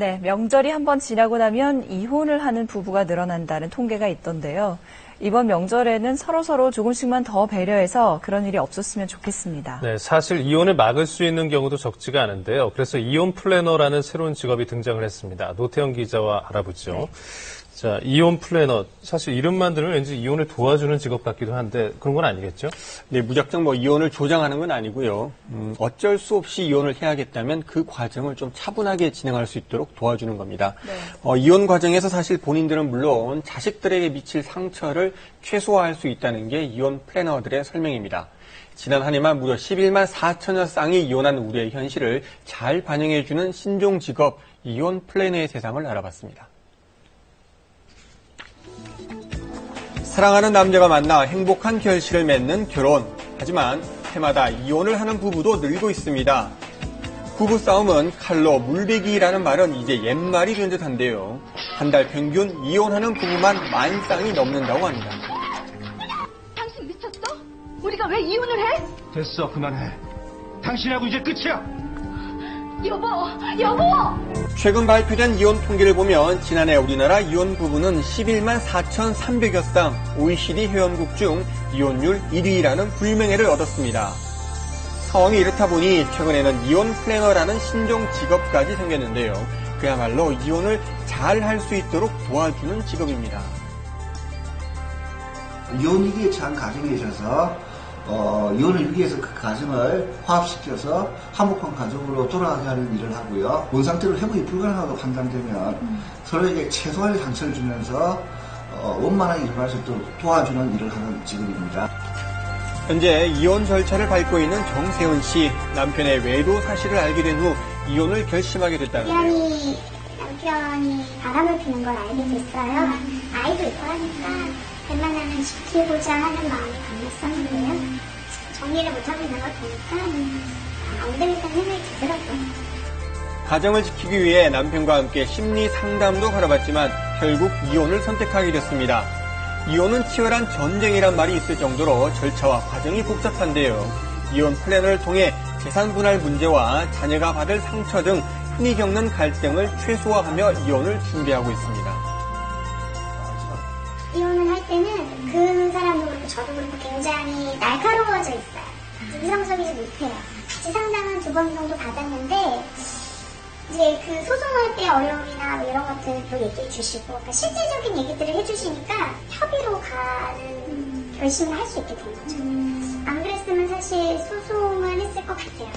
네, 명절이 한번 지나고 나면 이혼을 하는 부부가 늘어난다는 통계가 있던데요. 이번 명절에는 서로서로 조금씩만 더 배려해서 그런 일이 없었으면 좋겠습니다. 네, 사실 이혼을 막을 수 있는 경우도 적지가 않은데요. 그래서 이혼 플래너라는 새로운 직업이 등장을 했습니다. 노태영 기자와 알아보죠. 네. 자, 이혼 플래너. 사실 이름만 들으면 왠지 이혼을 도와주는 직업 같기도 한데 그런 건 아니겠죠? 네, 무작정 이혼을 조장하는 건 아니고요. 어쩔 수 없이 이혼을 해야겠다면 그 과정을 좀 차분하게 진행할 수 있도록 도와주는 겁니다. 네. 이혼 과정에서 사실 본인들은 물론 자식들에게 미칠 상처를 최소화할 수 있다는 게 이혼 플래너들의 설명입니다. 지난 한 해만 무려 11만 4천여 쌍이 이혼한 우리의 현실을 잘 반영해주는 신종 직업 이혼 플래너의 세상을 알아봤습니다. 사랑하는 남자가 만나 행복한 결실을 맺는 결혼. 하지만 해마다 이혼을 하는 부부도 늘고 있습니다. 부부싸움은 칼로 물베기라는 말은 이제 옛말이 된 듯한데요. 한 달 평균 이혼하는 부부만 10,000쌍이 넘는다고 합니다. 당신 미쳤어? 우리가 왜 이혼을 해? 됐어, 그만해. 당신하고 이제 끝이야. 여보! 최근 발표된 이혼 통계를 보면 지난해 우리나라 이혼 부부는 11만 4,300여 쌍, OECD 회원국 중 이혼율 1위라는 불명예를 얻었습니다. 상황이 이렇다 보니 최근에는 이혼 플래너라는 신종 직업까지 생겼는데요. 그야말로 이혼을 잘 할 수 있도록 도와주는 직업입니다. 이혼 위기에 처한 가정에 있어서 이혼을 위해서 그 가정을 화합시켜서 화목한 가정으로 돌아가게 하는 일을 하고요. 본 상태로 회복이 불가능하다고 판단되면 서로에게 최소한의 상처를 주면서 원만하게 일어날 수 있도록 도와주는 일을 하는 직업입니다. 현재 이혼 절차를 밟고 있는 정세훈 씨. 남편의 외도 사실을 알게 된 후 이혼을 결심하게 됐다는데요. 남편이 바람을 피는 걸 알게 됐어요. 아이도 있고 하니까 웬만하면 지키고자 하는 마음이 강했었는데요. 정리를 못하고 있는 걸 보니까 안 되겠다는 생각이 들더라고요. 가정을 지키기 위해 남편과 함께 심리 상담도 받아봤지만 결국 이혼을 선택하게 됐습니다. 이혼은 치열한 전쟁이란 말이 있을 정도로 절차와 과정이 복잡한데요. 이혼 플래너를 통해 재산 분할 문제와 자녀가 받을 상처 등 흔히 겪는 갈등을 최소화하며 이혼을 준비하고 있습니다. 이혼을 할 때는 그 사람도 그렇고 저도 그렇고 굉장히 날카로워져 있어요. 이성적이지 못해요. 같이 상담은 2번 정도 받았는데 이제 그 소송할 때 어려움이나 이런 것들도 얘기해 주시고 그러니까 실질적인 얘기들을 해주시니까 협의로 가는 결심을 할 수 있게 된 거죠. 안 그랬으면 사실 소송을 했을 것 같아요.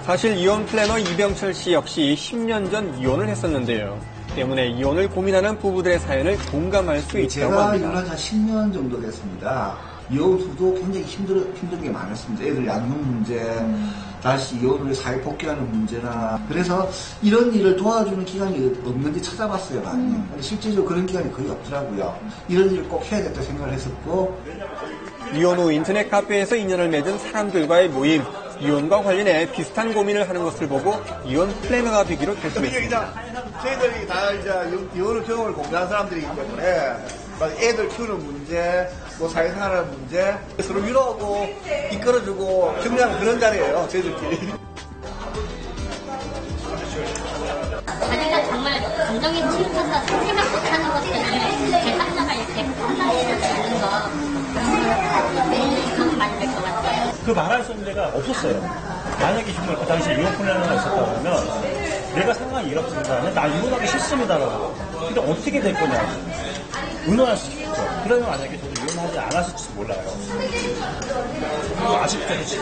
사실 이혼 플래너 이병철 씨 역시 10년 전 이혼을 했었는데요. 때문에 이혼을 고민하는 부부들의 사연을 공감할 수 있다고 합니다. 제가 이혼한 지 한 10년 정도 됐습니다. 이혼 후도 굉장히 힘든 게 많았습니다. 애들 양육 문제, 다시 이혼을 사회 복귀하는 문제나 그래서 이런 일을 도와주는 기관이 없는지 찾아봤어요, 많이. 근데 실제적으로 그런 기관이 거의 없더라고요. 이런 일을 꼭 해야겠다 생각을 했었고. 이혼 후 인터넷 카페에서 인연을 맺은 사람들과의 모임, 이혼과 관련해 비슷한 고민을 하는 것을 보고 이혼 플래너가 되기로 결심했습니다. 저희들이 다 이제 이혼을 경험을 공유한 사람들이기 때문에 애들 키우는 문제, 사회생활하는 문제 서로 위로하고 이끌어주고 격려하는 그런 자리예요, 저희들끼리. 자기가 정말 감정이 치솟아서 생각 못하는 것들을 제3자가 이렇게 판단해주는 거 그런 말이 될 것 같아요. 그 말할 수 있는 데가 없었어요. 만약에 정말 그 당시에 이혼 플래너가 있었다고 하면 내가 상황이 이렇습니다. 나 이혼하기 싫습니다라고. 근데 어떻게 될 거냐고. 의논할 수 있죠. 그러면 만약에 저도 이혼하지 않았을지도 몰라요. 그리고 아쉽죠, 솔직히.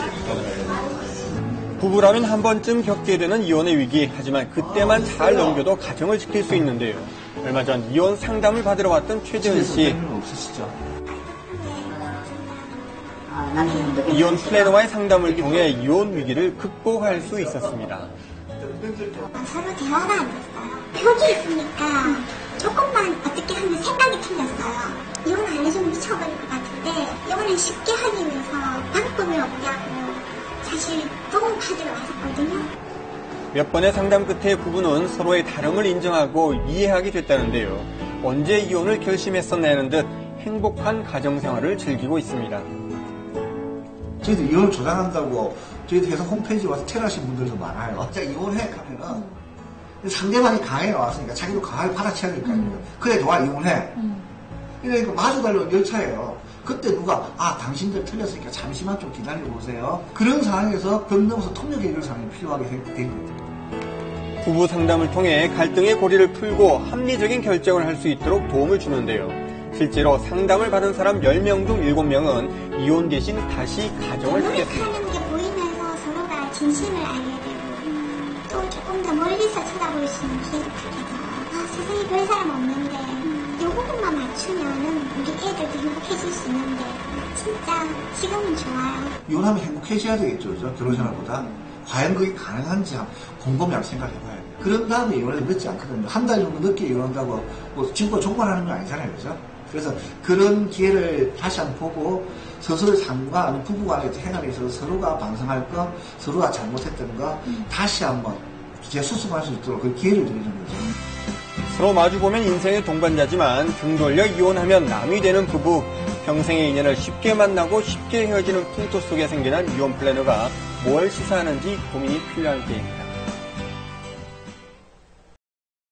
부부라면 한 번쯤 겪게 되는 이혼의 위기. 하지만 그때만 잘 넘겨도 가정을 지킬 수 있는데요. 얼마 전 이혼 상담을 받으러 왔던 최재은 씨. 없으시죠? 이혼 플래너와의 상담을 통해 이혼 위기를 극복할 수 있었습니다. 서로 대화가 안 됐어요. 벽이 있으니까 조금만 어떻게 하면 생각이 틀렸어요. 이혼 안 해주면 미쳐버릴 것 같은데 이혼을 쉽게 하기 위해서 방법이 없냐고 사실 너무 받으러 왔었거든요. 몇 번의 상담 끝에 부부는 서로의 다름을 인정하고 이해하게 됐다는데요. 언제 이혼을 결심했었냐는 듯 행복한 가정생활을 즐기고 있습니다. 저희들 이혼을 조장한다고 저희들 회사 홈페이지에 와서 퇴근하신 분들도 많아요. 진짜 이혼해 하면은 상대방이 강하게 나왔으니까 자기도 강하게 받아쳐야 될 거 아닙니까? 그래, 좋아, 이혼해. 이러니까 마주 달려온 열차예요. 그때 누가, 당신들 틀렸으니까 잠시만 좀 기다려보세요. 그런 상황에서 변동서 통역 해결 상황이 필요하게 된 거죠. 부부 상담을 통해 갈등의 고리를 풀고 합리적인 결정을 할 수 있도록 도움을 주는데요. 실제로 상담을 받은 사람 10명 중 7명은 이혼 대신 다시 가정을 꾸렸습니다. 노력하는 게 보이면서 서로가 진심을 알게 되고 또 조금 더 멀리서 쳐다볼 수 있는 기회도 갖게 되고 세상에 별 사람 없는데 요 부분만 맞추면은 우리 애들도 행복해질 수 있는데 진짜 지금은 좋아요. 이혼하면 행복해져야 되겠죠, 그죠? 결혼생활보다. 과연 그게 가능한지 곰곰이 한번 생각해봐야 돼요. 그런 다음에 이혼해도 늦지 않거든요. 한 달 정도 늦게 이혼한다고 뭐 지금껏 종말하는 건 아니잖아요, 그죠? 그래서 그런 기회를 다시 한번 보고 서로의 삶과 부부간의 생활에 있어서 서로가 반성할 거, 서로가 잘못했던 거 다시 한번 재수습할 수 있도록 그 기회를 드리는 거죠. 서로 마주보면 인생의 동반자지만 등 돌려 이혼하면 남이 되는 부부. 평생의 인연을 쉽게 만나고 쉽게 헤어지는 풍토 속에 생겨난 이혼 플래너가 뭘 시사하는지 고민이 필요할 때입니다.